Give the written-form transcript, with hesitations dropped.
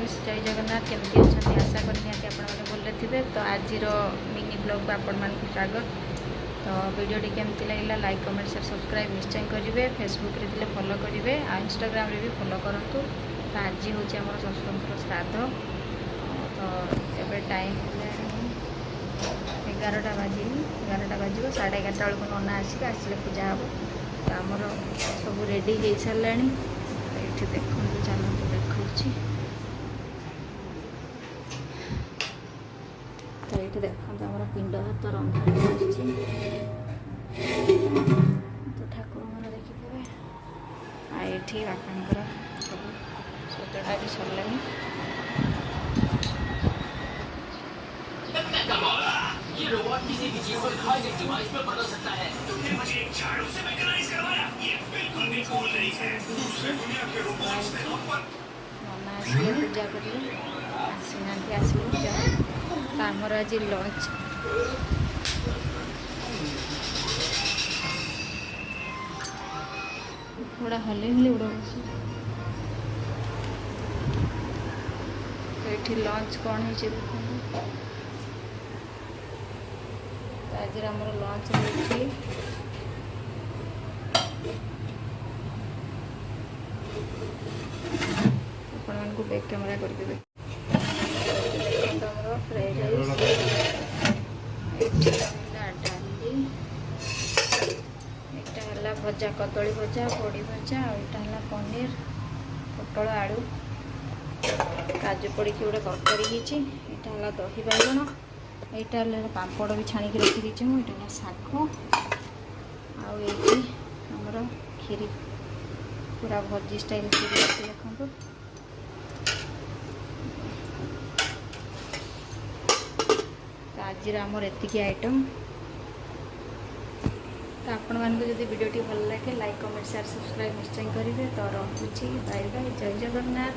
Friends जय जगन्नाथ केमती अच्छा आशा करनी आपने भले थे। तो आज मिनी ब्लॉग को आपण मान स्वागत। तो वीडियोटी केमती लगे लाइक कमेंट शेयर सब्सक्राइब निश्चय करेंगे। फेसबुक रे दिले फॉलो करेंगे आ इंस्टाग्राम रे भी फॉलो करूँ। तो आज हूँ आम ससुर श्राद्ध। तो ये टाइम 11टा बाजो 11:30 बेलू नना आसिले पूजा हम। तो आमर सब रेडी हो सारे। ये देखो चलते देखा। तो ये देखते आम पिंड हाथ रंधा तो ठाकुर घर देखिए। ये बापा सब सजड़ा भी सरला। ये रोबोट किसी भी चीज को हाई डिवाइस में बदल सकता है। तुमने मुझे एक झाड़ू से मैकेनाइज करवाया। ये बिल्कुल भी कूल नहीं है। दूसरे दुनिया के रोबोट्स में हम पर नना आसिले पूजा करिए। आसीना आसिले पूजा। तो आमर आज लंच थोड़ा हले हले उड़ा। तो ये लंच कौन है देखो। आज आमर लंच होती आपण को बैक कैमरा करके फ्राइड राइस डाली एक भजा कदली भजा बड़ी भजा और पनीर पोटल आलू काजू पड़ी गोटे तरकारी होता दही बाइगण यहाँ पापड़ भी छाणिक रखी यहाँ शाग आमर खीरी पूरा भजी स्टाइल खीरी देखो। आज आमर एतिकी आइटम। तो आपण मानक जदि वीडियोटी भल लगे लाइक कमेंट शेयर सब्सक्राइब निश्चय करेंगे। तो रखुची बाय बाय जय जगन्नाथ।